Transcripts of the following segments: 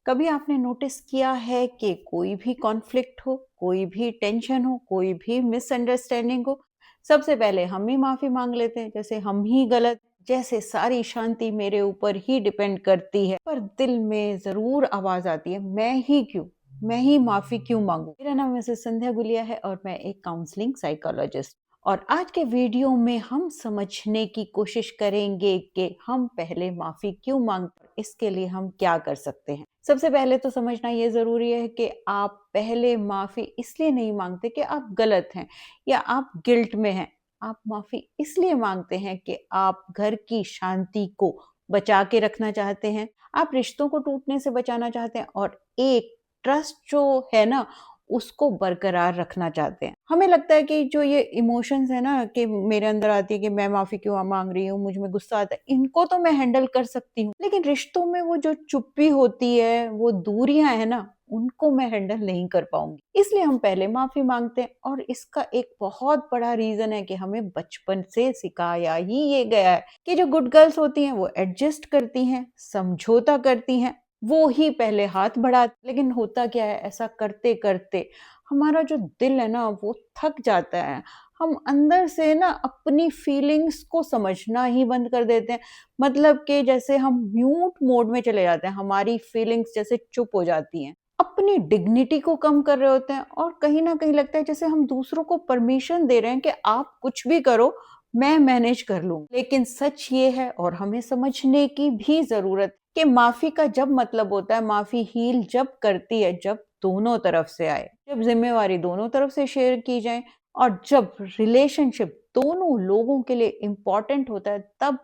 कभी आपने नोटिस किया है कि कोई भी कॉन्फ्लिक्ट हो, कोई भी टेंशन हो, कोई भी मिसअंडरस्टैंडिंग हो, सबसे पहले हम ही माफ़ी माँग लेते हैं, जैसे हम ही गलत, जैसे सारी शांति मेरे ऊपर ही डिपेंड करती है। पर दिल में ज़रूर आवाज़ आती है, मैं ही क्यों? मैं ही माफ़ी क्यों माँगूँ? मेरा नाम मिसेस संध्या गुलिया है और मैं एक काउंसलिंग साइकोलॉजिस्ट। और आज के वीडियो में हम समझने की कोशिश करेंगे कि हम पहले माफ़ी क्यों माँगते हैं, इसके लिए हम क्या कर सकते हैं। सबसे पहले तो समझना ये ज़रूरी है कि आप पहले माफ़ी इसलिए नहीं माँगते कि आप गलत हैं या आप गिल्ट में हैं। आप माफ़ी इसलिए माँगते हैं कि आप घर की शांति को बचा के रखना चाहते हैं, आप रिश्तों को टूटने से बचाना चाहते हैं और एक ट्रस्ट जो है ना, उसको बरकरार रखना चाहते हैं। हमें लगता है कि जो ये इमोशंस है ना कि मेरे अंदर आती है कि मैं माफ़ी क्यों माँग रही हूँ, मुझ में गुस्सा आता है, इनको तो मैं हैंडल कर सकती हूँ। लेकिन रिश्तों में वो जो चुप्पी होती है, वो दूरियाँ हैं ना, उनको मैं हैंडल नहीं कर पाऊँगी। इसलिए हम पहले माफ़ी माँगते हैं और इसका एक बहुत बड़ा रीज़न है कि हमें बचपन से सिखाया ही ये गया है कि जो गुड गर्ल्स होती हैं वो एडजस्ट करती हैं, समझौता करती हैं, वो ही पहले हाथ बढ़ा। लेकिन होता क्या है, ऐसा करते-करते हमारा जो दिल है ना वो थक जाता है। हम अंदर से ना अपनी फीलिंग्स को समझना ही बंद कर देते हैं। मतलब कि जैसे हम म्यूट मोड में चले जाते हैं, हमारी फीलिंग्स जैसे चुप हो जाती हैं। अपनी डिग्निटी को कम कर रहे होते हैं और कहीं न कहीं लगता है जैसे हम दूसरों को परमिशन दे रहे हैं कि आप कुछ भी करो, मैं मैनेज कर लूँगी। लेकिन सच ये है और हमें समझने की भी ज़रूरत कि माफ़ी का जब मतलब होता है, माफ़ी हील जब करती है जब दोनों तरफ से आए, जब ज़िम्मेवारी दोनों तरफ से शेयर की जाए और जब रिलेशनशिप दोनों लोगों के लिए इम्पोर्टेंट होता है, तब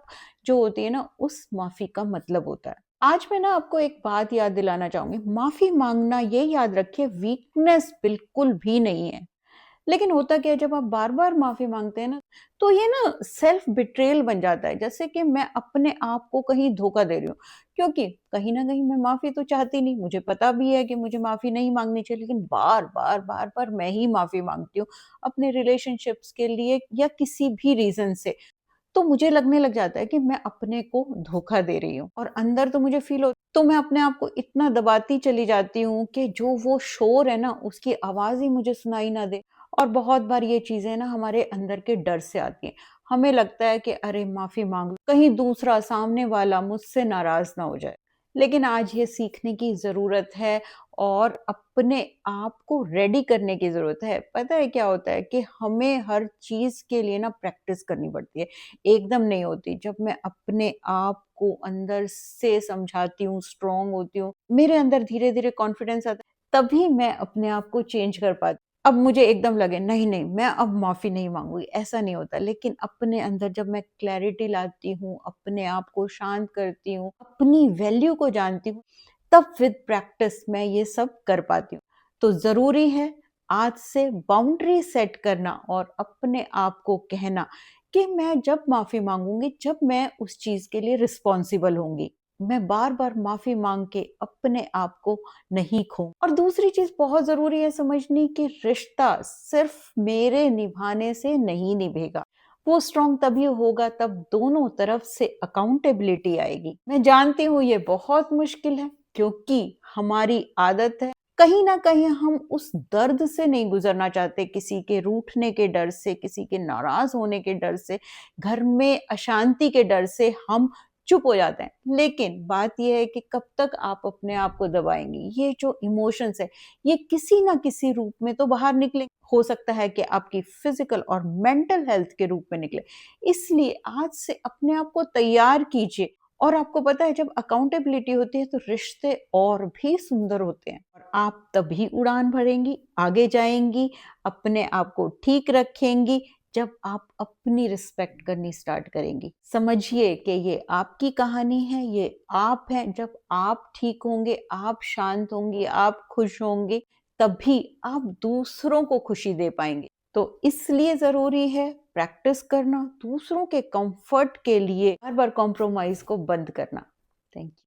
जो होती है ना उस माफ़ी का मतलब होता है। आज मैं ना आपको एक बात याद दिलाना चाहूँगी, माफ़ी माँगना ये याद रखिए वीकनेस बिल्कुल भी नहीं है। लेकिन होता क्या है, जब आप बार-बार माफ़ी माँगते हैं ना, तो ये ना सेल्फ बिट्रेयल बन जाता है, जैसे कि मैं अपने आप को कहीं धोखा दे रही हूँ। क्योंकि कहीं न कहीं मैं माफ़ी तो चाहती नहीं, मुझे पता भी है कि मुझे माफ़ी नहीं माँगनी चाहिए, लेकिन बार-बार, बार-बार मैं ही माफ़ी माँगती हूँ, अपने रिलेशनशिप्स के लिए या किसी भी रीज़न से। तो मुझे लगने लग जाता है कि मैं अपने को धोखा दे रही हूँ और अंदर तो मुझे फ़ील हो, तो मैं अपने आप को इतना दबाती चली जाती हूँ कि जो वो शोर है ना, उसकी आवाज़ ही मुझे सुनाई ना दे। और बहुत बार ये चीज़ें ना हमारे अंदर के डर से आती हैं। हमें लगता है कि अरे माफ़ी माँग लूँ, कहीं दूसरा सामने वाला मुझसे नाराज़ ना हो जाए। लेकिन आज ये सीखने की ज़रूरत है और अपने आप को रेडी करने की ज़रूरत है। पता है क्या होता है कि हमें हर चीज़ के लिए ना प्रैक्टिस करनी पड़ती है। एकदम नहीं होती। जब मैं अपने आप को अंदर से समझाती हूँ, स्ट्रॉन्ग होती हूँ, मेरे अंदर धीरे-धीरे कॉन्फिडेंस आता है, तभी मैं अपने आप को चेंज कर पाती। अब मुझे एकदम लगे नहीं, नहीं मैं अब माफ़ी नहीं माँगूँगी, ऐसा नहीं होता। लेकिन अपने अंदर जब मैं क्लैरिटी लाती हूँ, अपने आप को शांत करती हूँ, अपनी वैल्यू को जानती हूँ, तब विद प्रैक्टिस मैं ये सब कर पाती हूँ। तो ज़रूरी है आज से बाउंड्री सेट करना और अपने आप को कहना कि मैं जब माफ़ी माँगूँगी, जब मैं उस चीज़ के लिए रिस्पॉन्सिबल होंगी। मैं बार-बार माफ़ी माँग के अपने आप को नहीं खोऊँ। और दूसरी चीज़ बहुत ज़रूरी है समझनी कि रिश्ता सिर्फ़ मेरे निभाने से नहीं निभेगा। वो स्ट्रॉन्ग तभी होगा तब दोनों तरफ से अकाउंटेबिलिटी आएगी। मैं जानती हूँ ये बहुत मुश्किल है क्योंकि हमारी आदत है, कहीं न कहीं हम उस दर्द से नहीं गुज़रना चाहते, किसी के रूठने के डर से, किसी के नाराज़ होने के डर से, घर में अशांति के डर से हम चुप हो जाते हैं। लेकिन बात ये है कि कब तक आप अपने आप को दबाएँगी? ये जो इमोशंस है, ये किसी न किसी रूप में तो बाहर निकले। हो सकता है कि आपकी फ़िज़िकल और मेंटल हेल्थ के रूप में निकले। इसलिए आज से अपने आप को तैयार कीजिए और आपको पता है जब अकाउंटेबिलिटी होती है तो रिश्ते और भी सुंदर होते हैं और आप तभी उड़ान भरेंगी, आगे जाएँगी, अपने आप को ठीक रखेंगी जब आप अपनी रिस्पेक्ट करनी स्टार्ट करेंगी। समझिए कि ये आपकी कहानी है, ये आप हैं, जब आप ठीक होंगे, आप शांत होंगी, आप खुश होंगे, तभी आप दूसरों को खुशी दे पाएँगे। तो इसलिए ज़रूरी है प्रैक्टिस करना, दूसरों के कम्फर्ट के लिए बार-बार कॉम्प्रोमाइज़ को बंद करना। Thank you.